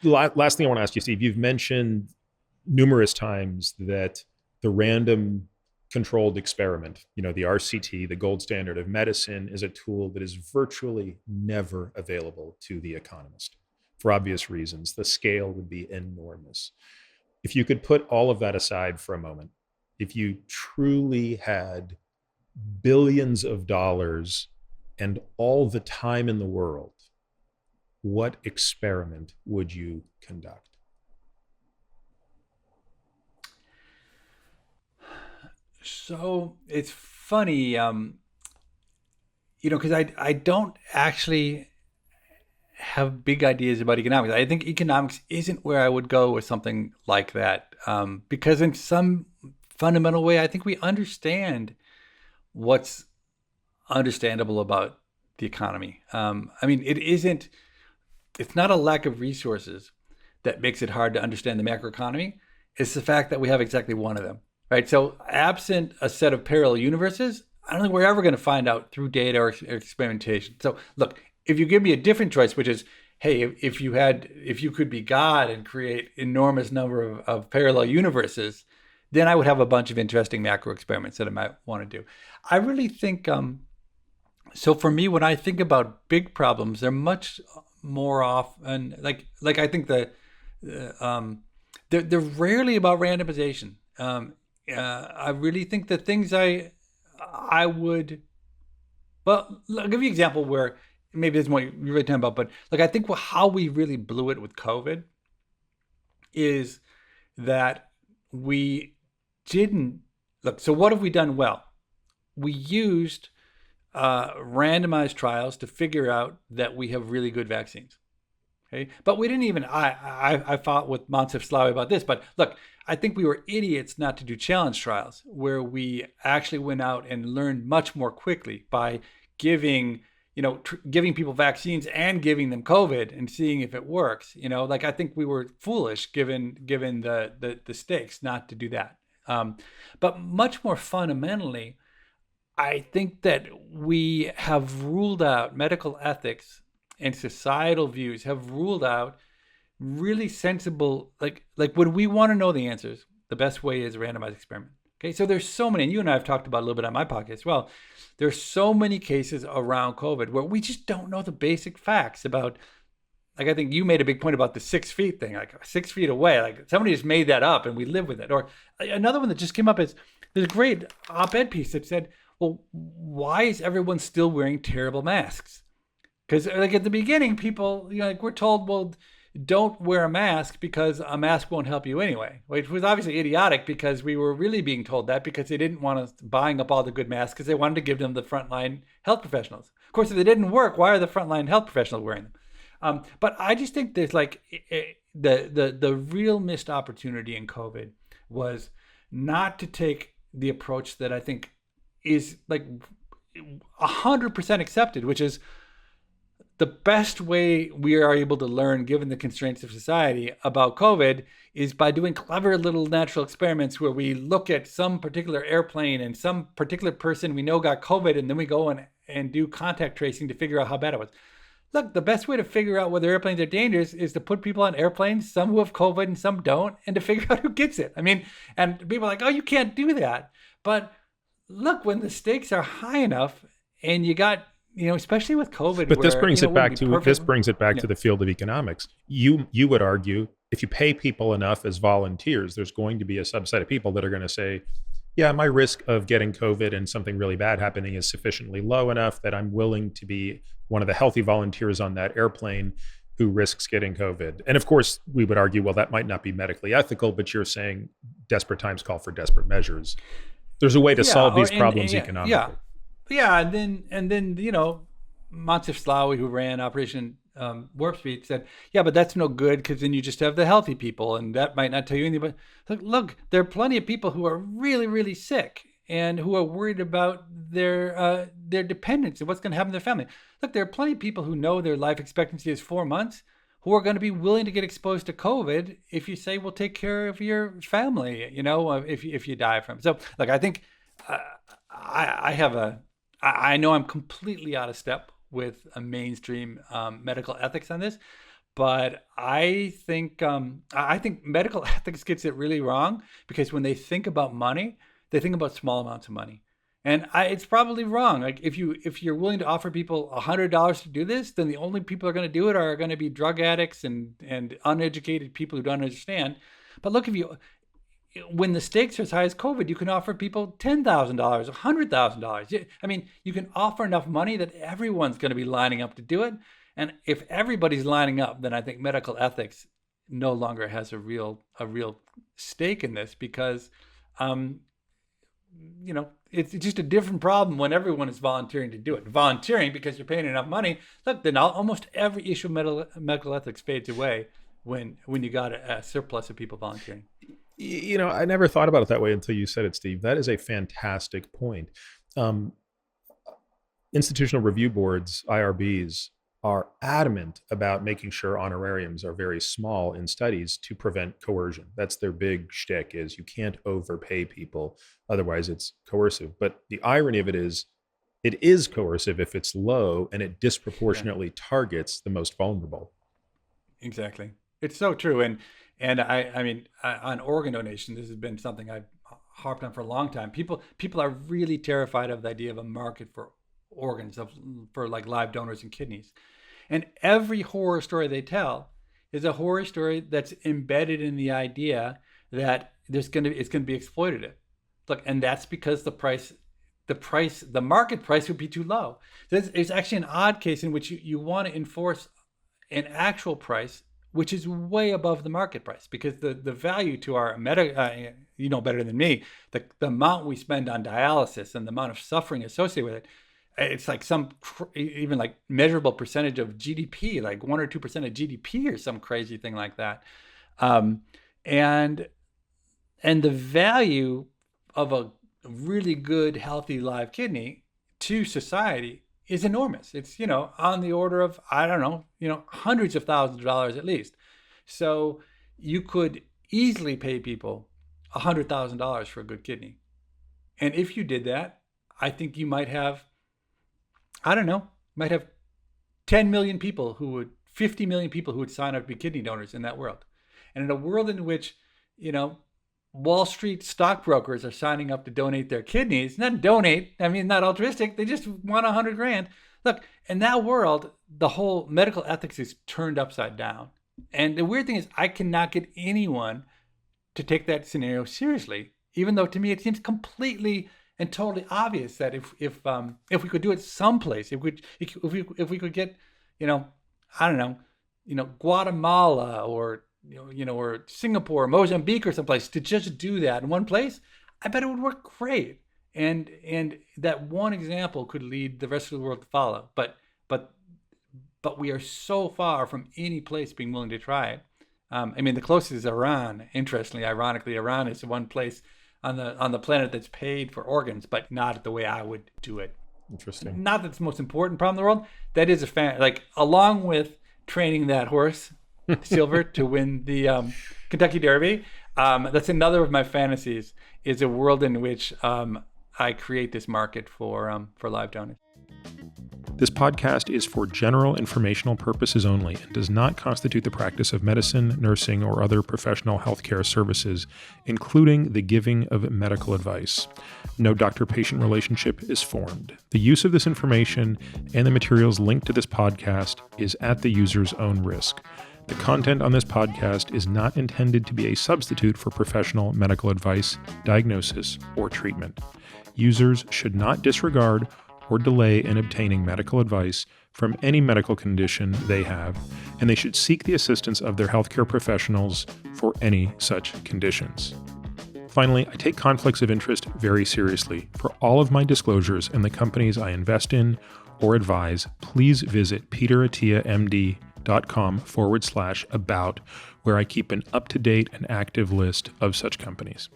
Last thing I want to ask you, Steve, you've mentioned numerous times that the random controlled experiment, the RCT, the gold standard of medicine, is a tool that is virtually never available to the economist for obvious reasons. The scale would be enormous. If you could put all of that aside for a moment, if you truly had billions of dollars and all the time in the world, what experiment would you conduct? So it's funny, because I don't actually have big ideas about economics. I think economics isn't where I would go with something like that, because in some fundamental way, I think we understand what's understandable about the economy. I mean, it's not a lack of resources that makes it hard to understand the macroeconomy. It's the fact that we have exactly one of them, right? So, absent a set of parallel universes, I don't think we're ever going to find out through data or experimentation. So, look, if you give me a different choice, which is, hey, if you could be God and create enormous number of parallel universes, then I would have a bunch of interesting macro experiments that I might want to do. I really think so. For me, when I think about big problems, they're much more off, and like I think they're rarely about randomization. I really think the things I would, well, I'll give you an example where maybe this is what you're really talking about, but like I think how we really blew it with COVID is that we didn't look. So what have we done well? We used randomized trials to figure out that we have really good vaccines. Okay, but we didn't even. I fought with Moncef Slawi about this, but look, I think we were idiots not to do challenge trials where we actually went out and learned much more quickly by giving giving people vaccines and giving them COVID and seeing if it works. Like I think we were foolish given the stakes not to do that. But much more fundamentally, I think that we have ruled out medical ethics and societal views have ruled out really sensible like when we want to know the answers, the best way is a randomized experiment. Okay, so there's so many, and you and I have talked about a little bit on my podcast as well. There's so many cases around COVID where we just don't know the basic facts about. Like I think you made a big point about the 6 feet thing, like 6 feet away. Like somebody just made that up and we live with it. Or another one that just came up is there's a great op-ed piece that said, well, why is everyone still wearing terrible masks? Because like at the beginning, people, like we're told, well, don't wear a mask because a mask won't help you anyway, which was obviously idiotic because we were really being told that because they didn't want us buying up all the good masks because they wanted to give them the frontline health professionals. Of course, if they didn't work, why are the frontline health professionals wearing them? But I just think there's like the real missed opportunity in COVID was not to take the approach that I think is like 100% accepted, which is the best way we are able to learn, given the constraints of society, about COVID is by doing clever little natural experiments where we look at some particular airplane and some particular person we know got COVID, and then we go and do contact tracing to figure out how bad it was. Look, the best way to figure out whether airplanes are dangerous is to put people on airplanes, some who have COVID and some don't, and to figure out who gets it. I mean, and people are like, oh, you can't do that. But look, when the stakes are high enough and you got, especially with COVID, But this where, brings it back to this perfect. brings it back Yeah. to the field of economics. You would argue if you pay people enough as volunteers, there's going to be a subset of people that are going to say, yeah, my risk of getting COVID and something really bad happening is sufficiently low enough that I'm willing to be one of the healthy volunteers on that airplane who risks getting COVID. And of course, we would argue, well, that might not be medically ethical, but you're saying desperate times call for desperate measures. There's a way to Yeah, solve or these and problems yeah, yeah, economically. yeah, and then Moncef Slawi, who ran Operation Warp Speed, said, "Yeah, but that's no good because then you just have the healthy people, and that might not tell you anything." But look, there are plenty of people who are really, really sick and who are worried about their dependents and what's going to happen to their family. Look, there are plenty of people who know their life expectancy is 4 months who are going to be willing to get exposed to COVID if you say, "Well, take care of your family," if you die from it. So, look, I think uh, I have a I know I'm completely out of step with a mainstream medical ethics on this, But I think medical ethics gets it really wrong, because when they think about money, they think about small amounts of money. And it's probably wrong. Like if you're willing to offer people $100 to do this, then the only people who are going to do it are going to be drug addicts and uneducated people who don't understand. But look, when the stakes are as high as COVID, you can offer people $10,000, $100,000. I mean, you can offer enough money that everyone's going to be lining up to do it. And if everybody's lining up, then I think medical ethics no longer has a real stake in this, because it's just a different problem when everyone is volunteering to do it. Volunteering because you're paying enough money. Look, then almost every issue of medical ethics fades away when you got a surplus of people volunteering. I never thought about it that way until you said it, Steve. That is a fantastic point. Institutional review boards, IRBs, are adamant about making sure honorariums are very small in studies to prevent coercion. That's their big shtick, is you can't overpay people, otherwise it's coercive. But the irony of it is coercive if it's low, and it disproportionately targets the most vulnerable. Exactly. It's so true. And I mean, on organ donation, this has been something I've harped on for a long time. People are really terrified of the idea of a market for organs, for like live donors and kidneys. And every horror story they tell is a horror story that's embedded in the idea that it's going to be exploitative. Look, and that's because the market price would be too low. It's actually an odd case in which you want to enforce an actual price which is way above the market price, because the value to our you know better than me, the amount we spend on dialysis and the amount of suffering associated with it, it's like some even like measurable percentage of GDP, like 1 or 2% of GDP or some crazy thing like that. And the value of a really good, healthy live kidney to society is enormous. It's, on the order of, I don't know, hundreds of thousands of dollars at least. So you could easily pay people $100,000 for a good kidney. And if you did that, I think you might have, 10 million people 50 million people who would sign up to be kidney donors in that world. And in a world in which, Wall Street stockbrokers are signing up to donate their kidneys, not altruistic, they just want $100,000. Look, in that world, the whole medical ethics is turned upside down. And the weird thing is, I cannot get anyone to take that scenario seriously, even though to me it seems completely and totally obvious that if we could do it someplace, if we could get, Guatemala or or Singapore, or Mozambique, or someplace to just do that in one place, I bet it would work great. And that one example could lead the rest of the world to follow. But we are so far from any place being willing to try it. The closest is Iran. Ironically, Iran is the one place on the planet that's paid for organs, but not the way I would do it. Interesting. Not that it's the most important problem in the world. That is along with training that horse Silver to win the Kentucky Derby. That's another of my fantasies, is a world in which I create this market for live donors. This podcast is for general informational purposes only and does not constitute the practice of medicine, nursing, or other professional healthcare services, including the giving of medical advice. No doctor-patient relationship is formed. The use of this information and the materials linked to this podcast is at the user's own risk. The content on this podcast is not intended to be a substitute for professional medical advice, diagnosis, or treatment. Users should not disregard or delay in obtaining medical advice from any medical condition they have, and they should seek the assistance of their healthcare professionals for any such conditions. Finally, I take conflicts of interest very seriously. For all of my disclosures and the companies I invest in or advise, please visit peterattiamd.com/about, where I keep an up-to-date and active list of such companies.